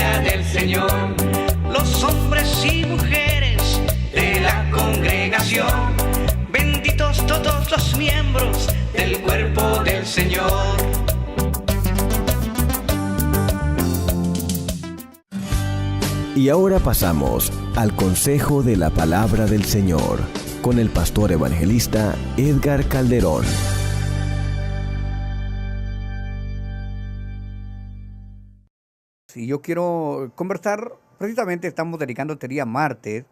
presencia del Señor. Los hombres y mujeres de la congregación, benditos todos los miembros del cuerpo del Señor. Y ahora pasamos al consejo de la palabra del Señor con el pastor evangelista Edgar Calderón. Y yo quiero conversar, precisamente estamos dedicando este día martes,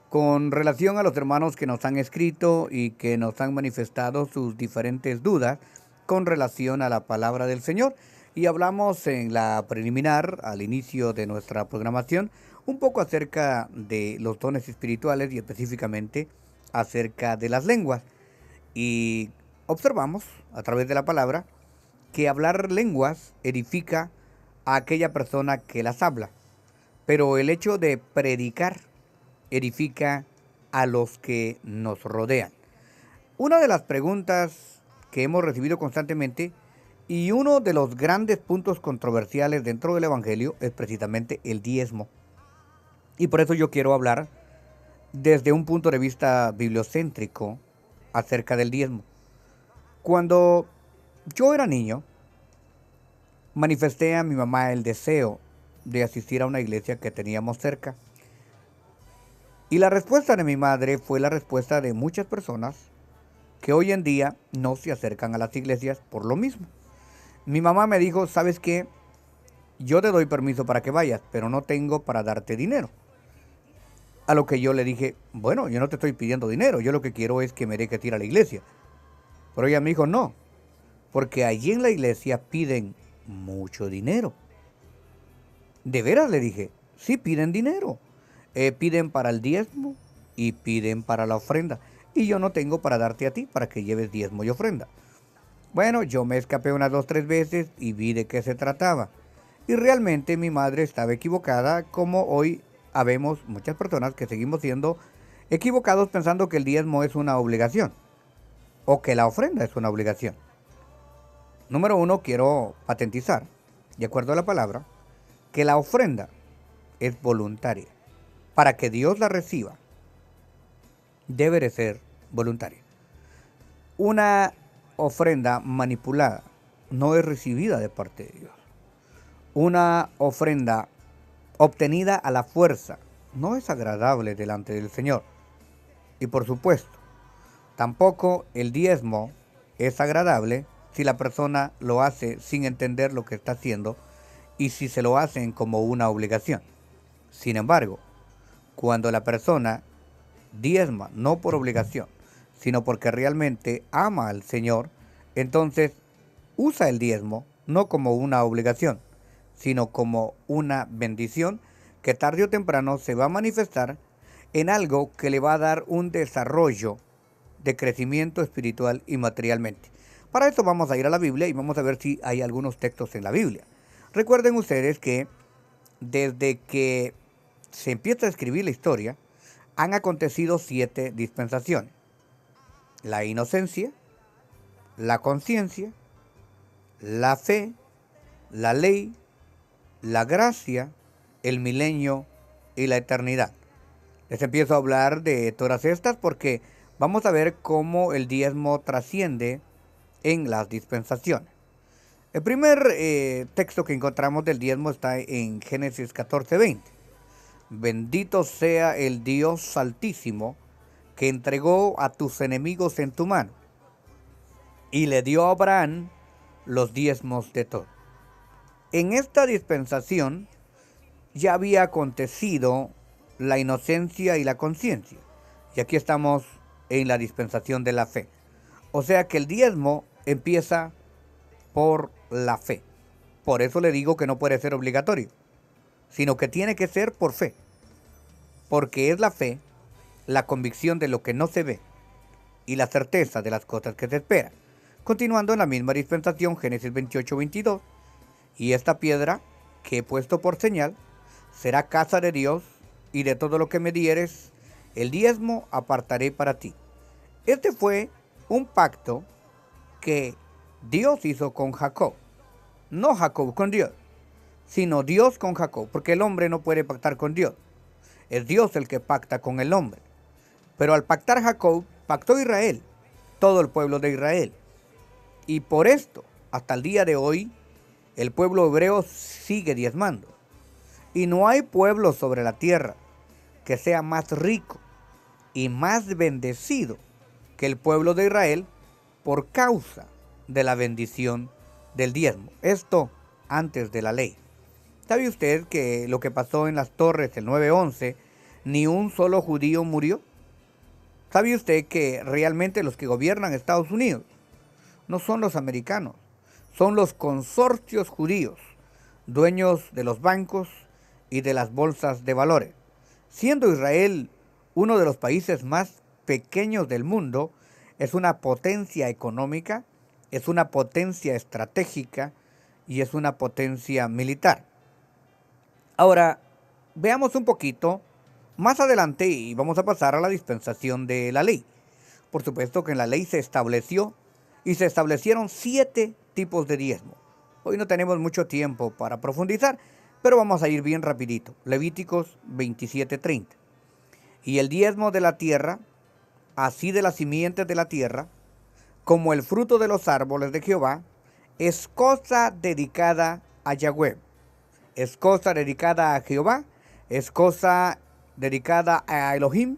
con relación a los hermanos que nos han escrito y que nos han manifestado sus diferentes dudas con relación a la palabra del Señor. Y hablamos en la preliminar, al inicio de nuestra programación, un poco acerca de los dones espirituales y específicamente acerca de las lenguas. Y observamos a través de la palabra que hablar lenguas edifica a aquella persona que las habla, pero el hecho de predicar edifica a los que nos rodean. Una de las preguntas que hemos recibido constantemente y uno de los grandes puntos controversiales dentro del Evangelio es precisamente el diezmo. Y por eso yo quiero hablar desde un punto de vista bibliocéntrico acerca del diezmo. Cuando yo era niño, manifesté a mi mamá el deseo de asistir a una iglesia que teníamos cerca. Y la respuesta de mi madre fue la respuesta de muchas personas que hoy en día no se acercan a las iglesias por lo mismo. Mi mamá me dijo, ¿sabes qué? Yo te doy permiso para que vayas, pero no tengo para darte dinero. A lo que yo le dije, bueno, yo no te estoy pidiendo dinero, yo lo que quiero es que me dejes ir a la iglesia. Pero ella me dijo, no, porque allí en la iglesia piden mucho dinero. ¿De veras? Le dije, sí piden dinero. Piden para el diezmo y piden para la ofrenda. Y yo no tengo para darte a ti para que lleves diezmo y ofrenda. Bueno, yo me escapé unas 2 o 3 veces y vi de qué se trataba. Y realmente mi madre estaba equivocada, como hoy habemos muchas personas que seguimos siendo equivocados pensando que el diezmo es una obligación o que la ofrenda es una obligación. Número 1, quiero patentizar, de acuerdo a la palabra, que la ofrenda es voluntaria. Para que Dios la reciba, debe de ser voluntaria. Una ofrenda manipulada no es recibida de parte de Dios. Una ofrenda obtenida a la fuerza no es agradable delante del Señor. Y por supuesto, tampoco el diezmo es agradable si la persona lo hace sin entender lo que está haciendo y si se lo hacen como una obligación. Sin embargo, cuando la persona diezma no por obligación, sino porque realmente ama al Señor, entonces usa el diezmo no como una obligación, sino como una bendición que tarde o temprano se va a manifestar en algo que le va a dar un desarrollo de crecimiento espiritual y materialmente. Para eso vamos a ir a la Biblia y vamos a ver si hay algunos textos en la Biblia. Recuerden ustedes que desde que se empieza a escribir la historia, han acontecido 7 dispensaciones. La inocencia, la conciencia, la fe, la ley, la gracia, el milenio y la eternidad. Les empiezo a hablar de todas estas porque vamos a ver cómo el diezmo trasciende en las dispensaciones. El primer texto que encontramos del diezmo está en Génesis 14:20. Bendito sea el Dios Altísimo que entregó a tus enemigos en tu mano y le dio a Abraham los diezmos de todo. En esta dispensación ya había acontecido la inocencia y la conciencia. Y aquí estamos en la dispensación de la fe. O sea que el diezmo empieza por la fe. Por eso le digo que no puede ser obligatorio, sino que tiene que ser por fe. Porque es la fe, la convicción de lo que no se ve y la certeza de las cosas que se esperan. Continuando en la misma dispensación, Génesis 28:22. Y esta piedra que he puesto por señal será casa de Dios, y de todo lo que me dieres, el diezmo apartaré para ti. Este fue un pacto que Dios hizo con Jacob, no Jacob con Dios, sino Dios con Jacob, porque el hombre no puede pactar con Dios. Es Dios el que pacta con el hombre. Pero al pactar Jacob, pactó Israel, todo el pueblo de Israel. Y por esto, hasta el día de hoy, el pueblo hebreo sigue diezmando. Y no hay pueblo sobre la tierra que sea más rico y más bendecido que el pueblo de Israel por causa de la bendición del diezmo. Esto antes de la ley. ¿Sabe usted que lo que pasó en las torres el 9/11, ni un solo judío murió? ¿Sabe usted que realmente los que gobiernan Estados Unidos no son los americanos, son los consorcios judíos, dueños de los bancos y de las bolsas de valores? Siendo Israel uno de los países más pequeños del mundo, es una potencia económica, es una potencia estratégica y es una potencia militar. Ahora, veamos un poquito más adelante y vamos a pasar a la dispensación de la ley. Por supuesto que en la ley se estableció y se establecieron 7 tipos de diezmo. Hoy no tenemos mucho tiempo para profundizar, pero vamos a ir bien rapidito. Levíticos 27:30. Y el diezmo de la tierra, así de las simientes de la tierra, como el fruto de los árboles de Jehová, es cosa dedicada a Yahweh. Es cosa dedicada a Jehová, es cosa dedicada a Elohim,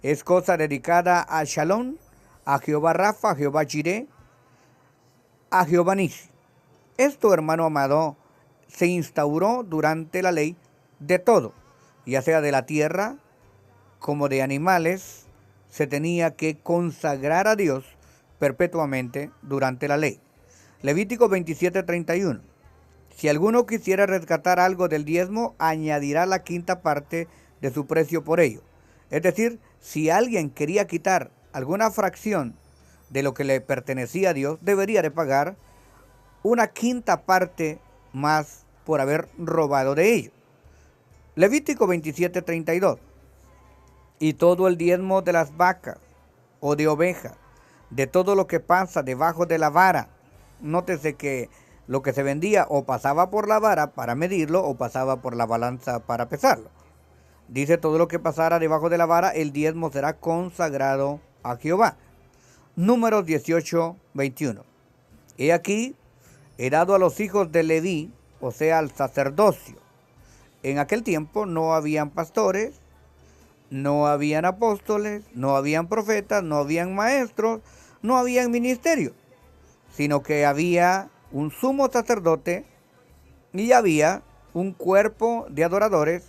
es cosa dedicada a Shalom, a Jehová Rafa, a Jehová Jireh, a Jehová Nisi. Esto, hermano amado, se instauró durante la ley de todo, ya sea de la tierra como de animales, se tenía que consagrar a Dios perpetuamente durante la ley. Levítico 27:31. Si alguno quisiera rescatar algo del diezmo, añadirá la quinta parte de su precio por ello. Es decir, si alguien quería quitar alguna fracción de lo que le pertenecía a Dios, debería de pagar una quinta parte más por haber robado de ello. Levítico 27:32. Y todo el diezmo de las vacas o de ovejas, de todo lo que pasa debajo de la vara. Nótese que lo que se vendía o pasaba por la vara para medirlo o pasaba por la balanza para pesarlo. Dice todo lo que pasara debajo de la vara, el diezmo será consagrado a Jehová. Números 18:21. He aquí, he dado a los hijos de Leví, o sea, al sacerdocio. En aquel tiempo no habían pastores, no habían apóstoles, no habían profetas, no habían maestros, no habían ministerios, sino que había un sumo sacerdote y había un cuerpo de adoradores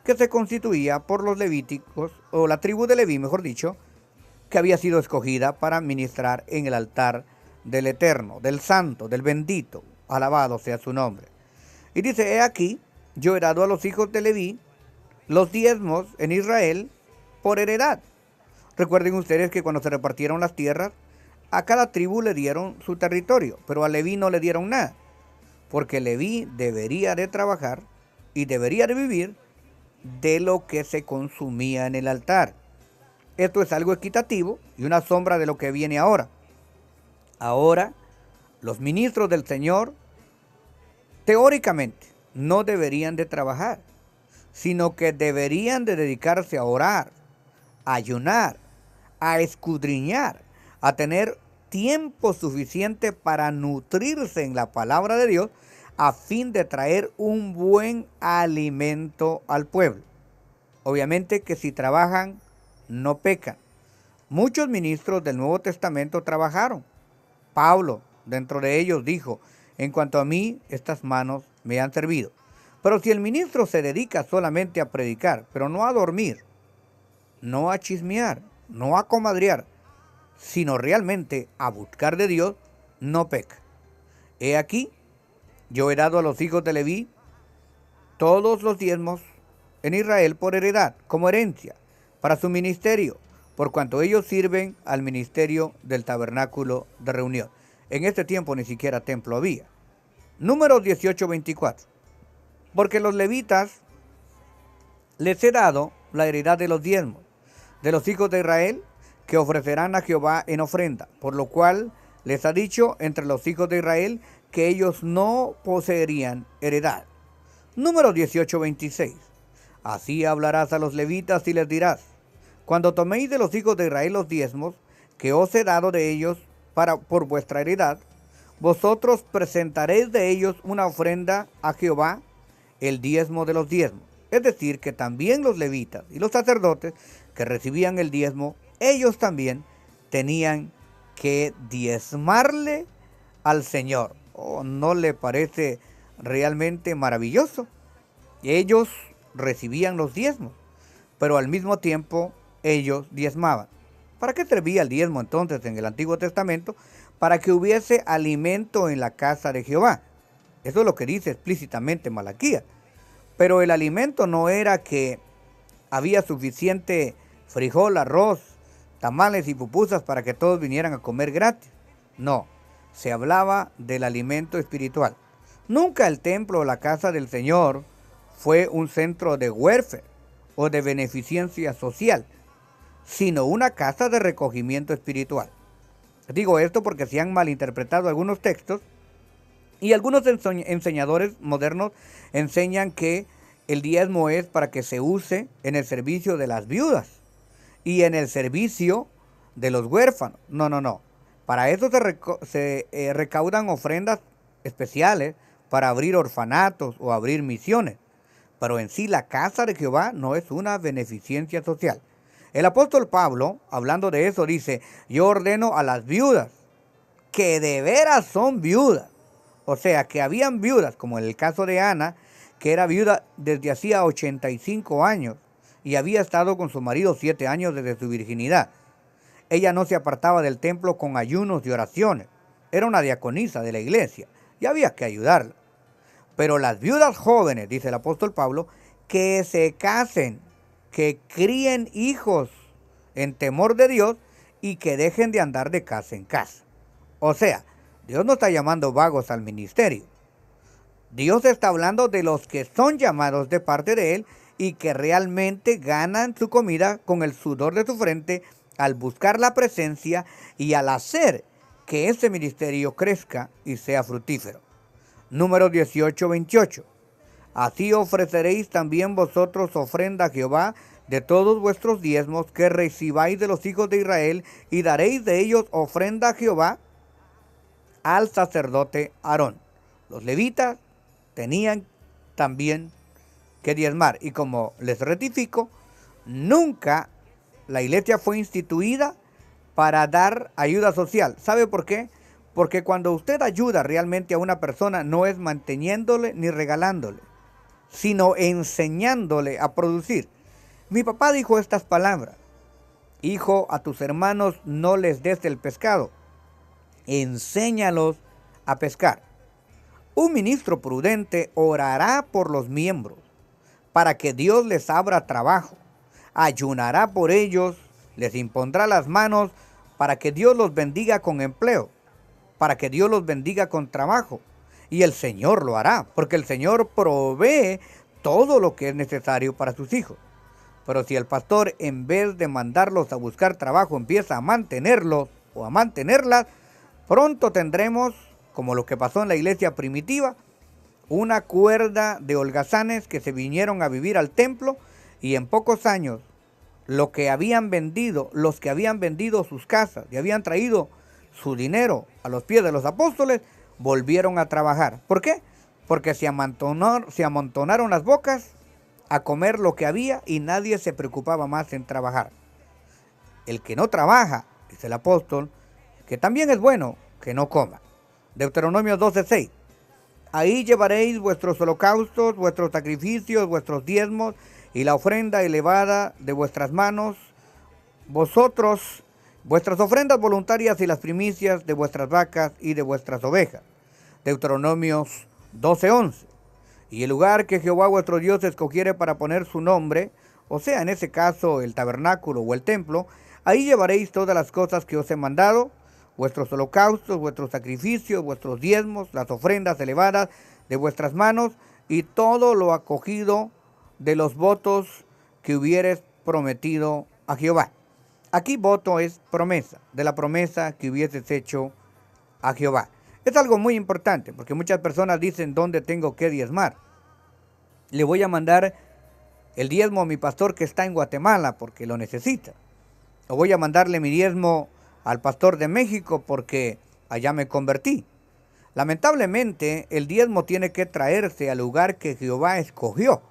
que se constituía por los levíticos, o la tribu de Leví, mejor dicho, que había sido escogida para ministrar en el altar del Eterno, del Santo, del Bendito, alabado sea su nombre. Y dice, he aquí, yo he dado a los hijos de Leví los diezmos en Israel por heredad. Recuerden ustedes que cuando se repartieron las tierras, a cada tribu le dieron su territorio, pero a Leví no le dieron nada, porque Leví debería de trabajar y debería de vivir de lo que se consumía en el altar. Esto es algo equitativo y una sombra de lo que viene ahora. Ahora, los ministros del Señor, teóricamente, no deberían de trabajar, sino que deberían de dedicarse a orar, a ayunar, a escudriñar, a tener tiempo suficiente para nutrirse en la palabra de Dios a fin de traer un buen alimento al pueblo. Obviamente que si trabajan, no pecan. Muchos ministros del Nuevo Testamento trabajaron. Pablo, dentro de ellos, dijo, en cuanto a mí, estas manos me han servido. Pero si el ministro se dedica solamente a predicar, pero no a dormir, no a chismear, no a comadrear, sino realmente a buscar de Dios, no peca. He aquí, yo he dado a los hijos de Leví todos los diezmos en Israel por heredad, como herencia, para su ministerio, por cuanto ellos sirven al ministerio del tabernáculo de reunión. En este tiempo ni siquiera templo había. Números 18:24. Porque los levitas les he dado la heredad de los diezmos de los hijos de Israel, que ofrecerán a Jehová en ofrenda, por lo cual les ha dicho entre los hijos de Israel que ellos no poseerían heredad. Número 18:26. Así hablarás a los levitas y les dirás: cuando toméis de los hijos de Israel los diezmos que os he dado de ellos por vuestra heredad, vosotros presentaréis de ellos una ofrenda a Jehová, el diezmo de los diezmos. Es decir, que también los levitas y los sacerdotes que recibían el diezmo, ellos también tenían que diezmarle al Señor. ¿Oh, no le parece realmente maravilloso? Ellos recibían los diezmos, pero al mismo tiempo ellos diezmaban. ¿Para qué servía el diezmo entonces en el Antiguo Testamento? Para que hubiese alimento en la casa de Jehová. Eso es lo que dice explícitamente Malaquías. Pero el alimento no era que había suficiente frijol, arroz, tamales y pupusas para que todos vinieran a comer gratis. No, se hablaba del alimento espiritual. Nunca el templo o la casa del Señor fue un centro de welfare o de beneficencia social, sino una casa de recogimiento espiritual. Digo esto porque se han malinterpretado algunos textos y algunos enseñadores modernos enseñan que el diezmo es para que se use en el servicio de las viudas y en el servicio de los huérfanos. No. Para eso se recaudan ofrendas especiales para abrir orfanatos o abrir misiones. Pero en sí la casa de Jehová no es una beneficencia social. El apóstol Pablo, hablando de eso, dice: yo ordeno a las viudas, que de veras son viudas. O sea, que habían viudas, como en el caso de Ana, que era viuda desde hacía 85 años y había estado con su marido 7 años desde su virginidad. Ella no se apartaba del templo con ayunos y oraciones. Era una diaconisa de la iglesia y había que ayudarla. Pero las viudas jóvenes, dice el apóstol Pablo, que se casen, que críen hijos en temor de Dios y que dejen de andar de casa en casa. O sea, Dios no está llamando vagos al ministerio. Dios está hablando de los que son llamados de parte de Él y que realmente ganan su comida con el sudor de su frente al buscar la presencia y al hacer que ese ministerio crezca y sea fructífero. Número 18:28. Así ofreceréis también vosotros ofrenda a Jehová de todos vuestros diezmos que recibáis de los hijos de Israel, y daréis de ellos ofrenda a Jehová al sacerdote Aarón. Los levitas tenían también que diezmar, y como les rectifico, nunca la iglesia fue instituida para dar ayuda social. ¿Sabe por qué? Porque cuando usted ayuda realmente a una persona, no es manteniéndole ni regalándole, sino enseñándole a producir. Mi papá dijo estas palabras: hijo, a tus hermanos no les des el pescado, enséñalos a pescar. Un ministro prudente orará por los miembros para que Dios les abra trabajo, ayunará por ellos, les impondrá las manos para que Dios los bendiga con empleo, para que Dios los bendiga con trabajo. Y el Señor lo hará, porque el Señor provee todo lo que es necesario para sus hijos. Pero si el pastor, en vez de mandarlos a buscar trabajo, empieza a mantenerlos o a mantenerlas, pronto tendremos, como lo que pasó en la iglesia primitiva, una cuerda de holgazanes que se vinieron a vivir al templo, y en pocos años los que habían vendido sus casas y habían traído su dinero a los pies de los apóstoles, volvieron a trabajar. ¿Por qué? Porque se amontonaron las bocas a comer lo que había y nadie se preocupaba más en trabajar. El que no trabaja, dice el apóstol, que también es bueno que no coma. Deuteronomio 12:6. Ahí llevaréis vuestros holocaustos, vuestros sacrificios, vuestros diezmos y la ofrenda elevada de vuestras manos, vosotros, vuestras ofrendas voluntarias y las primicias de vuestras vacas y de vuestras ovejas. Deuteronomios 12:11. Y el lugar que Jehová vuestro Dios escogiere para poner su nombre, o sea, en ese caso el tabernáculo o el templo, ahí llevaréis todas las cosas que os he mandado, vuestros holocaustos, vuestros sacrificios, vuestros diezmos, las ofrendas elevadas de vuestras manos y todo lo acogido de los votos que hubieres prometido a Jehová. Aquí voto es promesa, de la promesa que hubieses hecho a Jehová. Es algo muy importante porque muchas personas dicen dónde tengo que diezmar. le voy a mandar el diezmo a mi pastor que está en Guatemala porque lo necesita. O voy a mandarle mi diezmo al pastor de México porque allá me convertí. Lamentablemente, el diezmo tiene que traerse al lugar que Jehová escogió,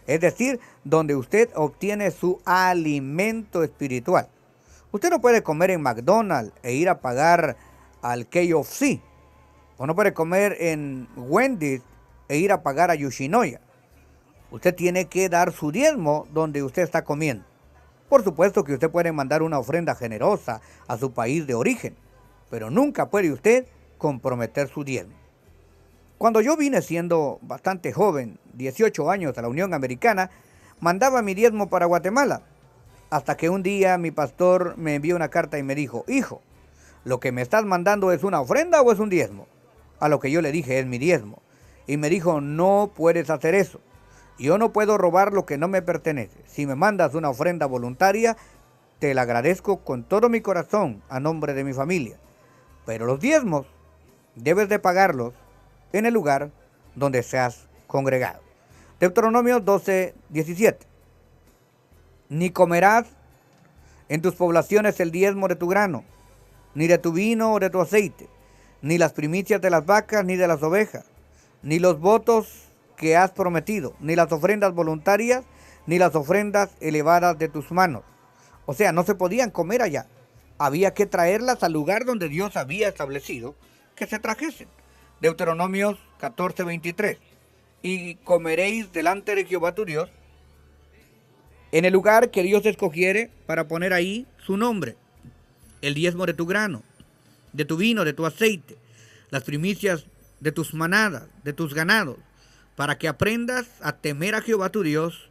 es decir, donde usted obtiene su alimento espiritual. Usted no puede comer en McDonald's e ir a pagar al KFC, o no puede comer en Wendy's e ir a pagar a Yoshinoya. Usted tiene que dar su diezmo donde usted está comiendo. Por supuesto que usted puede mandar una ofrenda generosa a su país de origen, pero nunca puede usted comprometer su diezmo. Cuando yo vine siendo bastante joven, 18 años a la Unión Americana, mandaba mi diezmo para Guatemala, hasta que un día mi pastor me envió una carta y me dijo: hijo, ¿lo que me estás mandando es una ofrenda o es un diezmo? A lo que yo le dije: es mi diezmo. Y me dijo: no puedes hacer eso. Yo no puedo robar lo que no me pertenece. Si me mandas una ofrenda voluntaria, te la agradezco con todo mi corazón a nombre de mi familia. Pero los diezmos debes de pagarlos en el lugar donde seas congregado. Deuteronomio 12:17. Ni comerás en tus poblaciones el diezmo de tu grano, ni de tu vino o de tu aceite, ni las primicias de las vacas ni de las ovejas, ni los votos que has prometido, ni las ofrendas voluntarias, ni las ofrendas elevadas de tus manos. O sea, no se podían comer allá. Había que traerlas al lugar donde Dios había establecido que se trajesen. Deuteronomios 14:23. Y comeréis delante de Jehová tu Dios en el lugar que Dios escogiere para poner ahí su nombre, el diezmo de tu grano, de tu vino, de tu aceite, las primicias de tus manadas, de tus ganados, para que aprendas a temer a Jehová tu Dios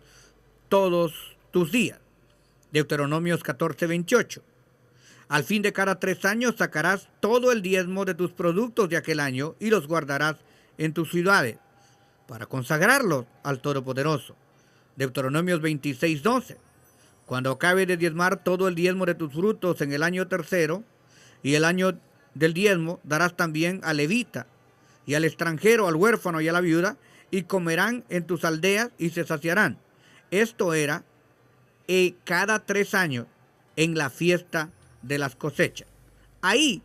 todos tus días. Deuteronomios 14:28. Al fin de cada 3 años sacarás todo el diezmo de tus productos de aquel año y los guardarás en tus ciudades, para consagrarlos al Todopoderoso. Deuteronomios 26:12. Cuando acabe de diezmar todo el diezmo de tus frutos en el año tercero, y el año del diezmo darás también al levita, y al extranjero, al huérfano y a la viuda, y comerán en tus aldeas y se saciarán. Esto era cada 3 años en la fiesta de las cosechas. Ahí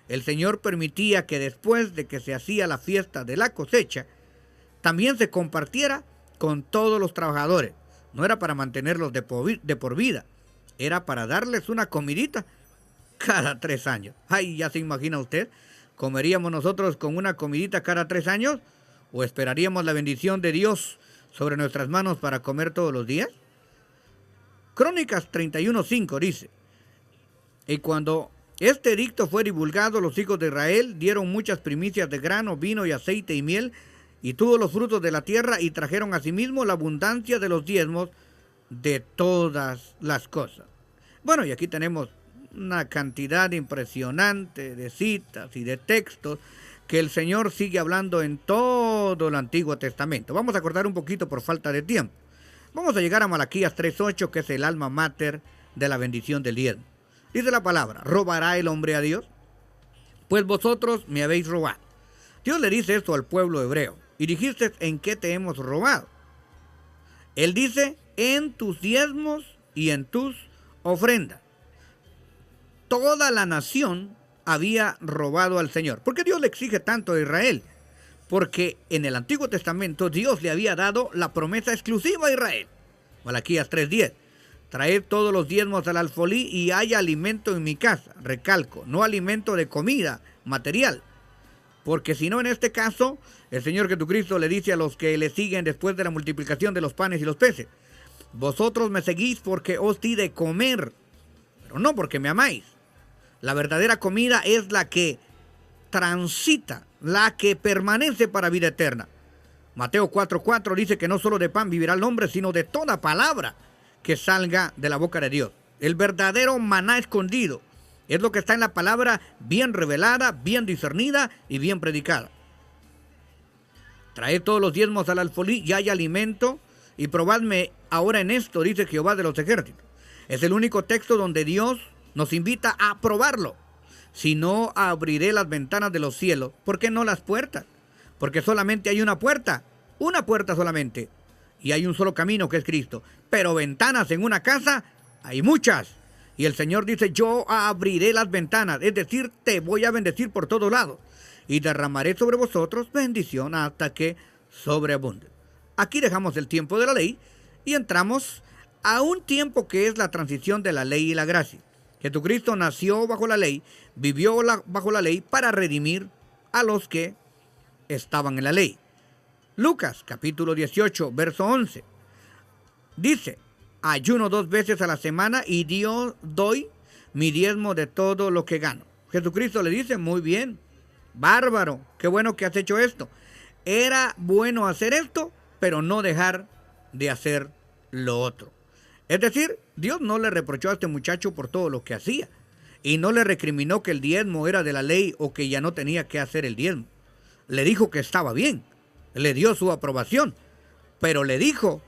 el Señor permitía que después de que se hacía la fiesta de la cosecha, también se compartiera con todos los trabajadores. No era para mantenerlos de por vida, era para darles una comidita cada 3 años. Ay, ya se imagina usted, ¿comeríamos nosotros con una comidita cada 3 años? ¿O esperaríamos la bendición de Dios sobre nuestras manos para comer todos los días? Crónicas 31:5 dice: y cuando este edicto fue divulgado, los hijos de Israel dieron muchas primicias de grano, vino y aceite y miel, y todos los frutos de la tierra, y trajeron asimismo la abundancia de los diezmos de todas las cosas. Bueno, y aquí tenemos una cantidad impresionante de citas y de textos que el Señor sigue hablando en todo el Antiguo Testamento. Vamos a cortar un poquito por falta de tiempo. Vamos a llegar a Malaquías 3:8, que es el alma mater de la bendición del diezmo. Dice la palabra: ¿robará el hombre a Dios? Pues vosotros me habéis robado. Dios le dice esto al pueblo hebreo. Y dijiste: ¿en qué te hemos robado? Él dice: en tus diezmos y en tus ofrendas. Toda la nación había robado al Señor. ¿Por qué Dios le exige tanto a Israel? Porque en el Antiguo Testamento Dios le había dado la promesa exclusiva a Israel. Malaquías 3:10. Traed todos los diezmos al alfolí y haya alimento en mi casa. Recalco, no alimento de comida material. Porque si no, en este caso, el Señor Jesucristo le dice a los que le siguen después de la multiplicación de los panes y los peces: vosotros me seguís porque os di de comer, pero no porque me amáis. La verdadera comida es la que transita, la que permanece para vida eterna. Mateo 4:4 dice que no solo de pan vivirá el hombre, sino de toda palabra que salga de la boca de Dios. El verdadero maná escondido es lo que está en la palabra, bien revelada, bien discernida y bien predicada. Traed todos los diezmos al alfolí y hay alimento, y probadme ahora en esto, dice Jehová de los ejércitos. Es el único texto donde Dios nos invita a probarlo. Si no, abriré las ventanas de los cielos. ¿Por qué no las puertas? Porque solamente hay una puerta solamente. y hay un solo camino que es Cristo. Pero ventanas en una casa hay muchas. Y el Señor dice, yo abriré las ventanas, es decir, te voy a bendecir por todos lados. Y derramaré sobre vosotros bendición hasta que sobreabunde. Aquí dejamos el tiempo de la ley y entramos a un tiempo que es la transición de la ley y la gracia. Jesucristo nació bajo la ley, vivió bajo la ley para redimir a los que estaban en la ley. Lucas capítulo 18, verso 11. Dice, ayuno 2 veces a la semana y doy mi diezmo de todo lo que gano. Jesucristo le dice, muy bien, bárbaro, qué bueno que has hecho esto. Era bueno hacer esto, pero no dejar de hacer lo otro. Es decir, Dios no le reprochó a este muchacho por todo lo que hacía. Y no le recriminó que el diezmo era de la ley o que ya no tenía que hacer el diezmo. Le dijo que estaba bien. Le dio su aprobación. Pero le dijo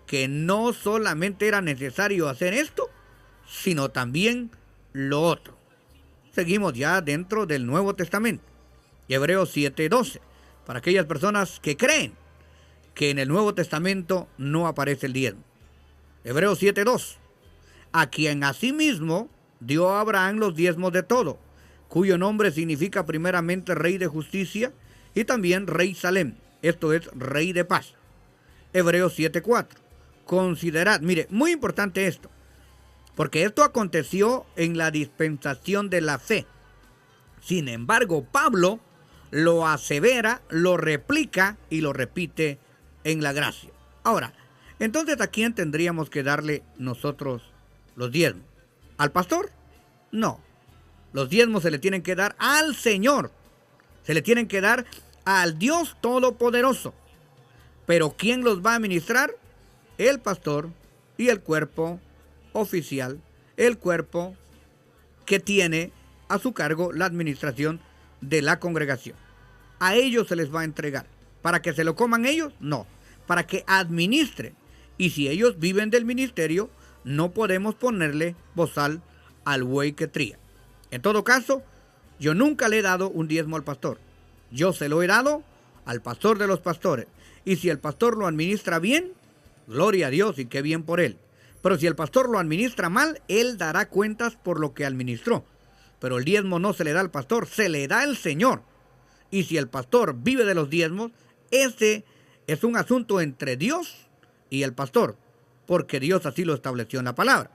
que no solamente era necesario hacer esto, sino también lo otro. Seguimos ya dentro del Nuevo Testamento. Hebreos 7:12. Para aquellas personas que creen que en el Nuevo Testamento no aparece el diezmo. Hebreos 7:2. A quien asimismo dio a Abraham los diezmos de todo, cuyo nombre significa primeramente Rey de Justicia y también Rey Salem, esto es Rey de Paz. Hebreos 7:4. Considerad, mire, muy importante esto, porque esto aconteció en la dispensación de la fe. Sin embargo, Pablo lo asevera, lo replica y lo repite en la gracia. Ahora, entonces, ¿a quién tendríamos que darle nosotros los diezmos? ¿Al pastor? No. Los diezmos se le tienen que dar al Señor. Se le tienen que dar al Dios Todopoderoso. Pero ¿quién los va a administrar? El pastor y el cuerpo oficial, el cuerpo que tiene a su cargo la administración de la congregación. A ellos se les va a entregar. ¿Para que se lo coman ellos? No. Para que administren. Y si ellos viven del ministerio, no podemos ponerle bozal al buey que tría. En todo caso, yo nunca le he dado un diezmo al pastor. Yo se lo he dado al pastor de los pastores. Y si el pastor lo administra bien, gloria a Dios y qué bien por él. Pero si el pastor lo administra mal, él dará cuentas por lo que administró. Pero el diezmo no se le da al pastor, se le da al Señor. Y si el pastor vive de los diezmos, ese es un asunto entre Dios y el pastor, porque Dios así lo estableció en la palabra.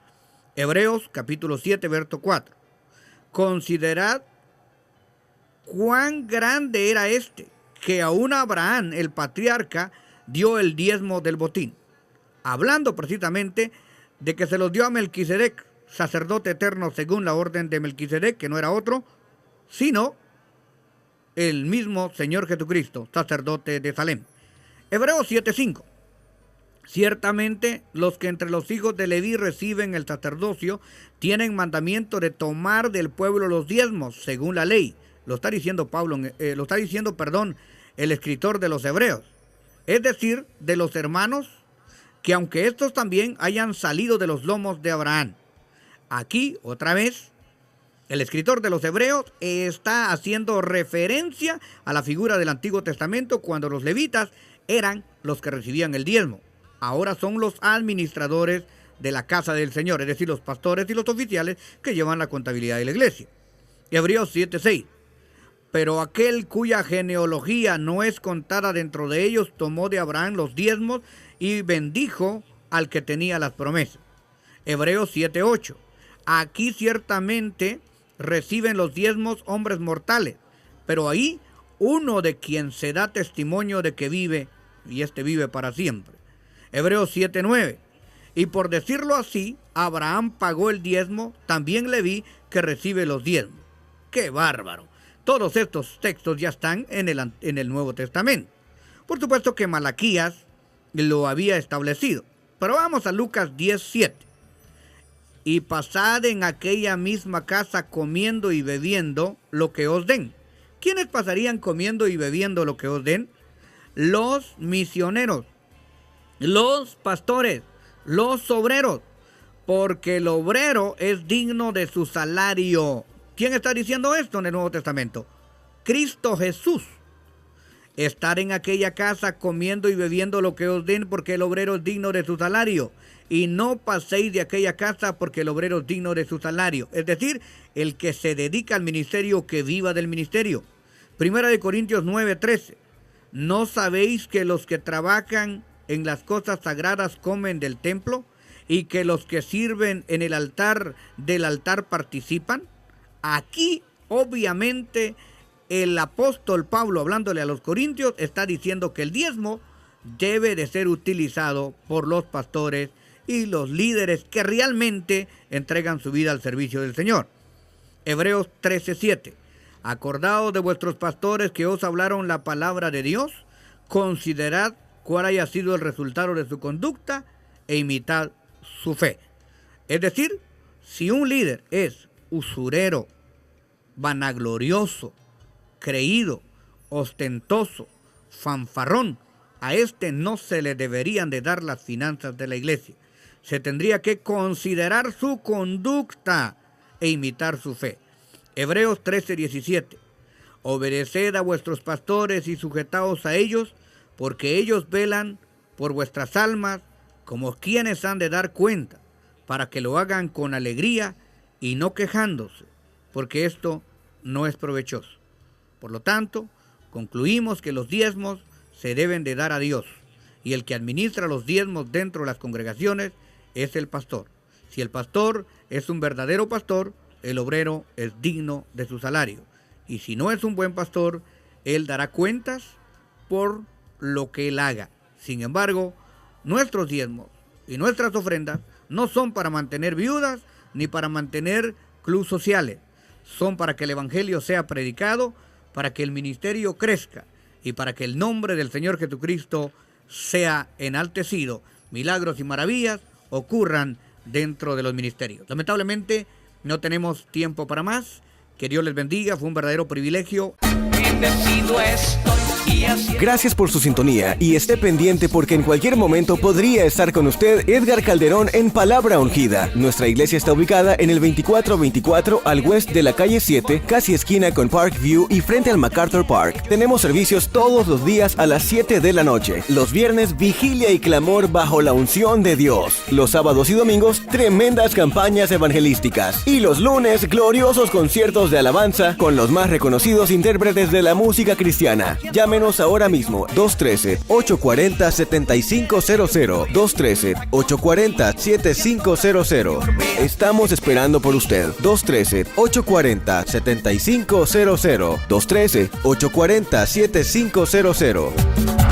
Hebreos capítulo 7, verso 4. Considerad cuán grande era este, que aún Abraham, el patriarca, dio el diezmo del botín. Hablando precisamente de que se los dio a Melquisedec, sacerdote eterno según la orden de Melquisedec, que no era otro, sino el mismo Señor Jesucristo, sacerdote de Salem. Hebreos 7:5. Ciertamente los que entre los hijos de Leví reciben el sacerdocio tienen mandamiento de tomar del pueblo los diezmos según la ley. Lo está diciendo el escritor de los Hebreos. Es decir, de los hermanos que aunque estos también hayan salido de los lomos de Abraham. Aquí, otra vez, el escritor de los Hebreos está haciendo referencia a la figura del Antiguo Testamento cuando los levitas eran los que recibían el diezmo. Ahora son los administradores de la casa del Señor, es decir, los pastores y los oficiales que llevan la contabilidad de la iglesia. Hebreos 7:6. Pero aquel cuya genealogía no es contada dentro de ellos, tomó de Abraham los diezmos y bendijo al que tenía las promesas. Hebreos 7:8. Aquí ciertamente reciben los diezmos hombres mortales, pero ahí uno de quien se da testimonio de que vive, y este vive para siempre. Hebreos 7:9. Y por decirlo así, Abraham pagó el diezmo, también Leví que recibe los diezmos. ¡Qué bárbaro! Todos estos textos ya están en el Nuevo Testamento. Por supuesto que Malaquías lo había establecido. Pero vamos a Lucas 10:7. Y pasad en aquella misma casa comiendo y bebiendo lo que os den. ¿Quiénes pasarían comiendo y bebiendo lo que os den? Los misioneros, los pastores, los obreros, porque el obrero es digno de su salario. ¿Quién está diciendo esto en el Nuevo Testamento? Cristo Jesús. estar en aquella casa comiendo y bebiendo lo que os den, porque el obrero es digno de su salario. Y no paséis de aquella casa, porque el obrero es digno de su salario. Es decir, el que se dedica al ministerio, que viva del ministerio. Primera de Corintios 9:13. ¿No sabéis que los que trabajan en las cosas sagradas comen del templo, y que los que sirven en el altar del altar participan? Aquí, obviamente, el apóstol Pablo, hablándole a los corintios, está diciendo que el diezmo debe de ser utilizado por los pastores y los líderes que realmente entregan su vida al servicio del Señor. Hebreos 13:7. Acordaos de vuestros pastores que os hablaron la palabra de Dios, considerad cuál haya sido el resultado de su conducta e imitad su fe. Es decir, si un líder es usurero, vanaglorioso, creído, ostentoso, fanfarrón, a este no se le deberían de dar las finanzas de la iglesia. Se tendría que considerar su conducta e imitar su fe. Hebreos 13:17. Obedeced a vuestros pastores y sujetaos a ellos, porque ellos velan por vuestras almas como quienes han de dar cuenta, para que lo hagan con alegría y no quejándose, porque esto no es provechoso. Por lo tanto, concluimos que los diezmos se deben de dar a Dios, y el que administra los diezmos dentro de las congregaciones es el pastor. Si el pastor es un verdadero pastor, el obrero es digno de su salario. Y si no es un buen pastor, él dará cuentas por lo que él haga. Sin embargo, nuestros diezmos y nuestras ofrendas no son para mantener viudas ni para mantener clubes sociales. Son para que el evangelio sea predicado, para que el ministerio crezca y para que el nombre del Señor Jesucristo sea enaltecido. Milagros y maravillas ocurran dentro de los ministerios. Lamentablemente no tenemos tiempo para más. Que Dios les bendiga. Fue un verdadero privilegio. Bendecido estoy y así. Gracias por su sintonía y esté pendiente porque en cualquier momento podría estar con usted Edgar Calderón en Palabra Ungida. Nuestra iglesia está ubicada en el 2424 al west de la calle 7, casi esquina con Parkview y frente al MacArthur Park. Tenemos servicios todos los días a las 7 de la noche. Los viernes, vigilia y clamor bajo la unción de Dios. Los sábados y domingos, tremendas campañas evangelísticas. Y los lunes, gloriosos conciertos de alabanza con los más reconocidos intérpretes de la música cristiana. Llámenos ahora mismo, 213-840-7500, 213-840-7500. Estamos esperando por usted, 213-840-7500, 213-840-7500.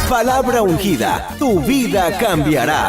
Palabra ungida, tu vida cambiará.